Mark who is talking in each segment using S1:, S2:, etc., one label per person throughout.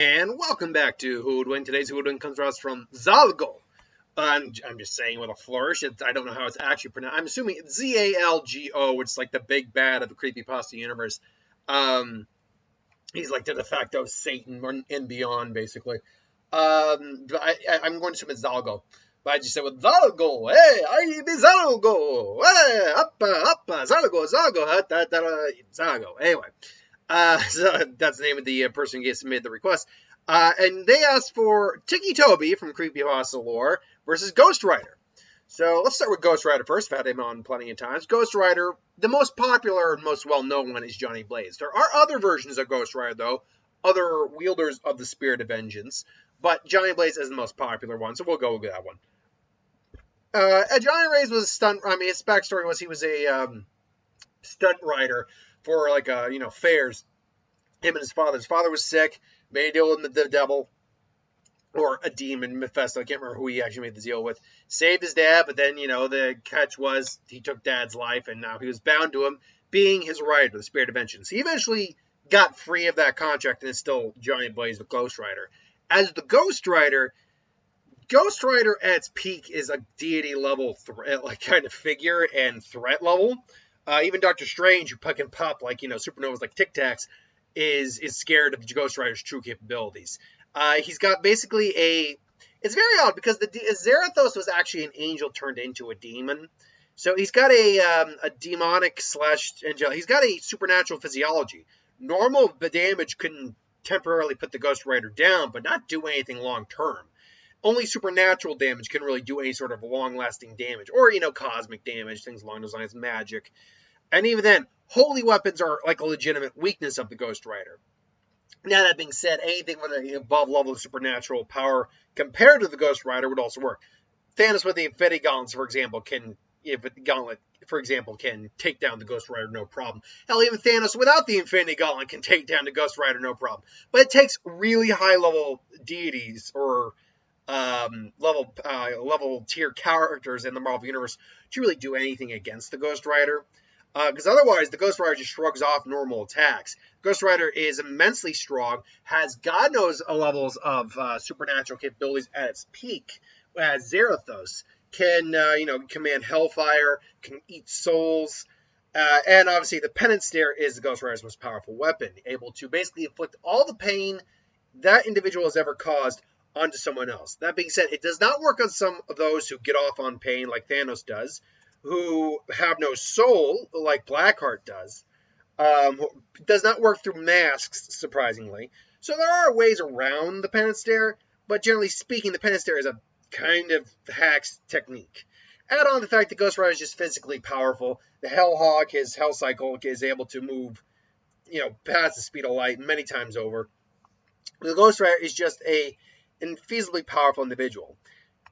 S1: And welcome back to Hoodwink. Today's Hoodwink comes to us from Zalgo. I'm just saying with a flourish. I don't know how it's actually pronounced. I'm assuming it's Zalgo, which is like the big bad of the creepypasta universe. He's like the de facto Satan and beyond, basically. But I'm going to assume it's Zalgo. But I just said with Zalgo, hey, I be Zalgo, hey, uppa, Zalgo, Zalgo. Anyway. So that's the name of the person who submitted the request. And they asked for Ticci Toby from Creepypasta Lore versus Ghostrider. So let's start with Ghostrider first. I've had him on plenty of times. Ghostrider, the most popular and most well-known one is Johnny Blaze. There are other versions of Ghostrider, though, other wielders of the Spirit of Vengeance. But Johnny Blaze is the most popular one, so we'll go with that one. Johnny Blaze was a stunt. I mean, his backstory was he was a stunt rider for fairs. Him and his father. His father was sick, made a deal with the devil, or a demon, Mephisto. I can't remember who he actually made the deal with. Saved his dad, but then, the catch was he took dad's life, and now he was bound to him being his rider, the Spirit of Vengeance. He eventually got free of that contract and is still Johnny Blaze, the Ghostrider. As the Ghostrider at its peak is a deity level kind of figure and threat level. Even Doctor Strange, who can pop supernovas like Tic Tacs, is scared of Ghostrider's true capabilities. He's got basically it's very odd because the Zarathos was actually an angel turned into a demon. So he's got a demonic / angelic. He's got a supernatural physiology. Normal damage couldn't temporarily put the Ghostrider down, but not do anything long term. Only supernatural damage can really do any sort of long-lasting damage, or cosmic damage, things along those lines, magic. And even then, holy weapons are like a legitimate weakness of the Ghostrider. Now, that being said, anything with an above level of supernatural power compared to the Ghostrider would also work. Thanos with the Infinity Gauntlets, for example, can take down the Ghostrider no problem. Hell, even Thanos without the Infinity Gauntlet can take down the Ghostrider no problem. But it takes really high level deities or level tier characters in the Marvel Universe to really do anything against the Ghostrider. Because otherwise, the Ghostrider just shrugs off normal attacks. Ghostrider is immensely strong, has God knows levels of supernatural capabilities at its peak, as Zarathos can, command hellfire, can eat souls, and obviously the Penance Stare is the Ghostrider's most powerful weapon, able to basically inflict all the pain that individual has ever caused onto someone else. That being said, it does not work on some of those who get off on pain like Thanos does, who have no soul, like Blackheart does. Does not work through masks, surprisingly. So there are ways around the Penance Stare, but generally speaking, the Penance Stare is a kind of hacks technique. Add on the fact that Ghostrider is just physically powerful. The Hellhawk, his Hell Cycle, is able to move, past the speed of light many times over. The Ghostrider is just a infeasibly powerful individual.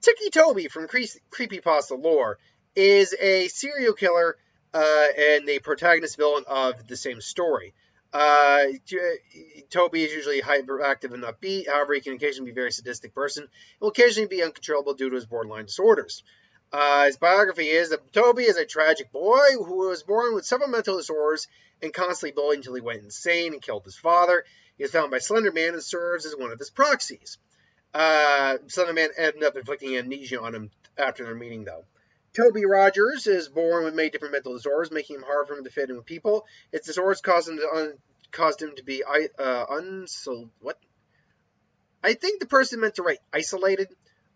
S1: Ticci Toby from Creepypasta Lore is a serial killer and a protagonist villain of the same story. Toby is usually hyperactive and upbeat. However, he can occasionally be a very sadistic person and will occasionally be uncontrollable due to his borderline disorders. His biography is that Toby is a tragic boy who was born with several mental disorders and constantly bullied until he went insane and killed his father. He is found by Slender Man and serves as one of his proxies. Slender Man ended up inflicting amnesia on him after their meeting, though. Toby Rogers is born with many different mental disorders, making him hard for him to fit in with people. His disorders caused him to be what? I think the person meant to write isolated.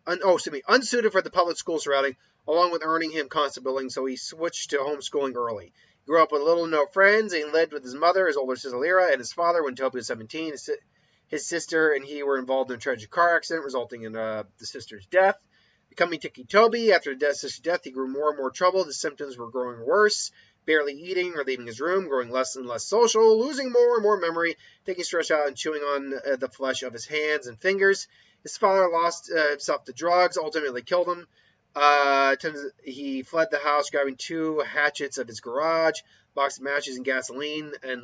S1: Unsuited for the public school surrounding, along with earning him constant bullying, so he switched to homeschooling early. He grew up with little to no friends and lived with his mother, his older sister Lyra, and his father when Toby was 17. His sister and he were involved in a tragic car accident, resulting in the sister's death. Becoming Ticci Toby, after the sister's death, he grew more and more troubled. His symptoms were growing worse, barely eating or leaving his room, growing less and less social, losing more and more memory, taking stress out and chewing on the flesh of his hands and fingers. His father lost himself to drugs, ultimately killed him. He fled the house, grabbing 2 hatchets of his garage, box of matches and gasoline, and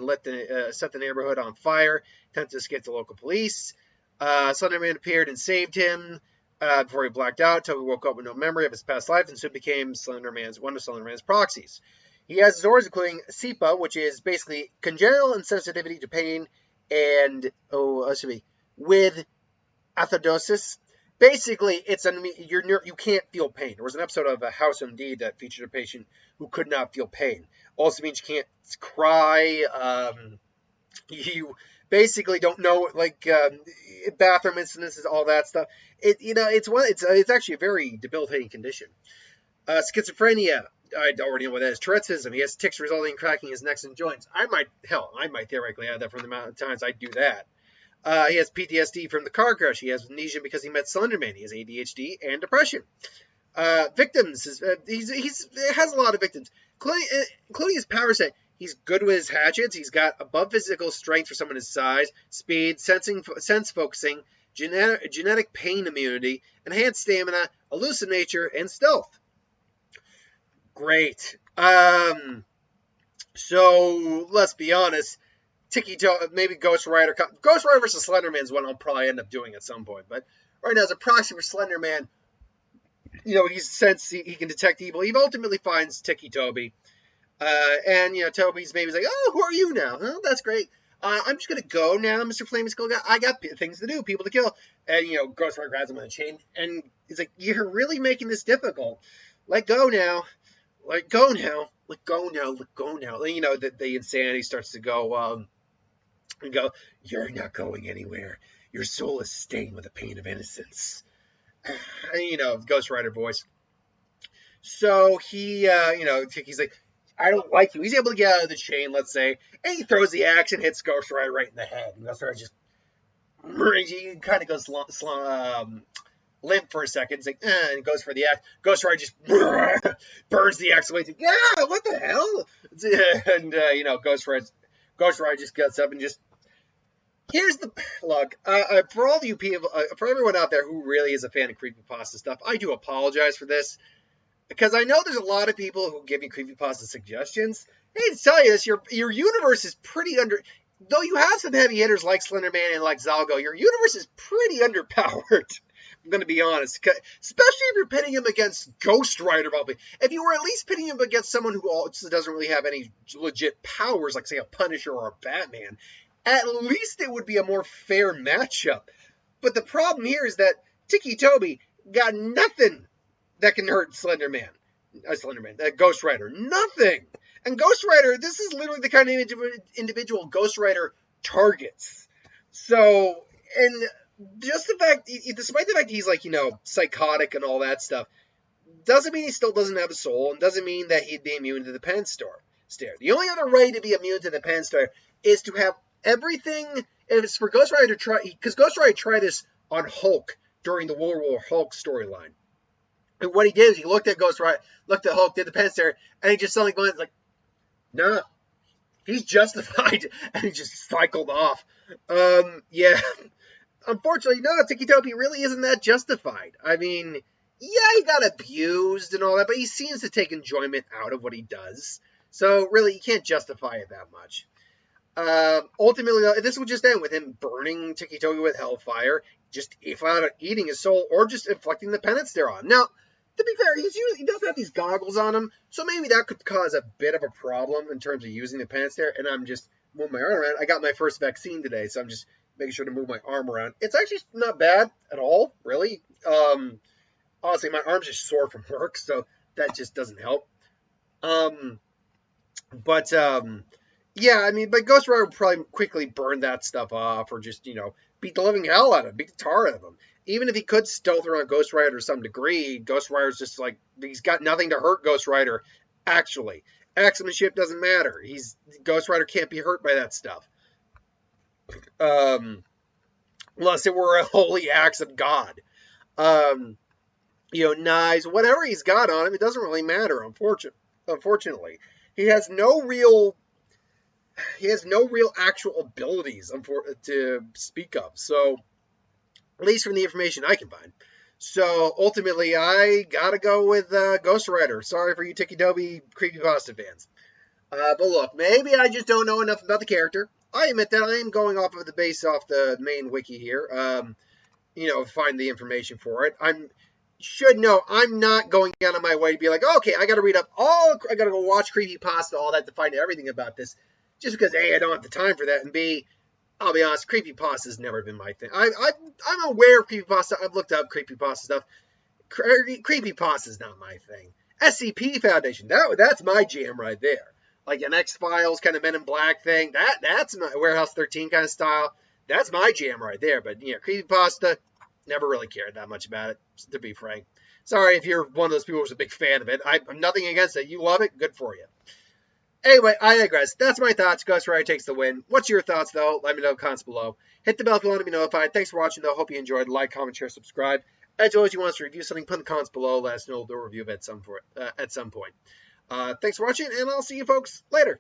S1: set the neighborhood on fire, attempted to escape the local police. Slender Man appeared and saved him. Before he blacked out, Toby woke up with no memory of his past life and soon became one of Slender Man's proxies. He has disorders including SIPA, which is basically congenital insensitivity to pain, and with acidosis. Basically, you can't feel pain. There was an episode of House MD that featured a patient who could not feel pain. Also means you can't cry. You basically don't know, like, bathroom incidences, all that stuff. It's actually a very debilitating condition. Schizophrenia. I already know what that is. Touretteism. He has tics resulting in cracking his necks and joints. I might theoretically have that from the amount of times I do that. He has PTSD from the car crash. He has amnesia because he met Slenderman. He has ADHD and depression. Victims. He has a lot of victims, including his power set. He's good with his hatchets. He's got above physical strength for someone his size, speed, sense focusing, genetic pain immunity, enhanced stamina, elusive nature, and stealth. Great. So let's be honest. Maybe Ghostrider. Ghostrider versus Slenderman is what I'll probably end up doing at some point. But right now, as a proxy for Slenderman, he can detect evil. He ultimately finds Ticci Tobey. And Toby's maybe like, oh, who are you now? Oh, that's great. I'm just gonna go now, Mr. Flaming Skull Guy. I got things to do, people to kill. And Ghostrider grabs him on the chain, and he's like, you're really making this difficult. Let go now. Let go now. Let go now. Let go now. And, the insanity starts to go. And go, you're not going anywhere. Your soul is stained with the pain of innocence. And, Ghostrider voice. So he, he's like, I don't like you. He's able to get out of the chain, let's say, and he throws the axe and hits Ghostrider right in the head. And Ghostrider just, he kind of goes limp for a second. It's like, and goes for the axe. Ghostrider just burns the axe away. Like, yeah, what the hell? And, Ghostrider just gets up and just, here's the look. For all you people, for everyone out there who really is a fan of creepypasta stuff, I do apologize for this. Because I know there's a lot of people who give me creepypasta suggestions. I hate to tell you this, your universe is pretty though you have some heavy hitters like Slenderman and like Zalgo, your universe is pretty underpowered. I'm going to be honest. Especially if you're pitting him against Ghostrider, probably. If you were at least pitting him against someone who also doesn't really have any legit powers, like, say, a Punisher or a Batman, at least it would be a more fair matchup. But the problem here is that Ticci Toby got nothing that can hurt Ghostrider. Nothing. And Ghostrider, this is literally the kind of individual Ghostrider targets. So, and just the fact, despite the fact he's like, psychotic and all that stuff, doesn't mean he still doesn't have a soul, and doesn't mean that he'd be immune to the pen stare. The only other way to be immune to the pen stare is to have everything, if it's for Ghostrider to try, because Ghostrider tried this on Hulk during the World War Hulk storyline. And what he did is he looked at Ghostrider, looked at Hulk, did the pen stare, and he just suddenly went like, nah, he's justified, and he just cycled off. Yeah. Unfortunately, no, Ticci Toby really isn't that justified. I mean, yeah, he got abused and all that, but he seems to take enjoyment out of what he does. So, really, you can't justify it that much. Ultimately, though, this would just end with him burning Ticci Toby with hellfire, just flat out eating his soul, or just inflicting the penance thereon. Now, to be fair, he does have these goggles on him, so maybe that could cause a bit of a problem in terms of using the penance there, and I'm just moving my arm around. I got my first vaccine today, so I'm just making sure to move my arm around. It's actually not bad at all, really. Honestly, my arm's just sore from work, so that just doesn't help. Yeah, I mean, but Ghostrider would probably quickly burn that stuff off, or just, beat the living hell out of him, beat the tar out of him. Even if he could stealth around Ghostrider to some degree, Ghostrider's just like, he's got nothing to hurt Ghostrider, actually. Axemanship doesn't matter. Ghostrider can't be hurt by that stuff. Unless it were a holy axe of God. Knives, whatever he's got on him, it doesn't really matter, unfortunately. He has no real actual abilities to speak of. So, at least from the information I can find. So, ultimately, I gotta go with Ghostrider. Sorry for you Ticci Toby creepypasta fans. But look, maybe I just don't know enough about the character. I admit that I am going off of the main wiki here. Find the information for it. I'm not going out of my way to be like, okay, I gotta I gotta go watch creepypasta, all that, to find everything about this. Just because A, I don't have the time for that, and B, I'll be honest, creepypasta's never been my thing. I'm aware of creepypasta. I've looked up creepypasta stuff. Creepypasta's not my thing. SCP Foundation, that's my jam right there. Like an X-Files kind of Men in Black thing. That's my Warehouse 13 kind of style. That's my jam right there. But creepypasta, never really cared that much about it, to be frank. Sorry if you're one of those people who's a big fan of it. I'm nothing against it. You love it, good for you. Anyway, I digress. That's my thoughts. Ghostrider takes the win. What's your thoughts, though? Let me know in the comments below. Hit the bell if you want to be notified. Thanks for watching, though. Hope you enjoyed. Like, comment, share, subscribe. As always, you want us to review something, put in the comments below. Let us know. We'll do a review of it at some point. Thanks for watching, and I'll see you folks later.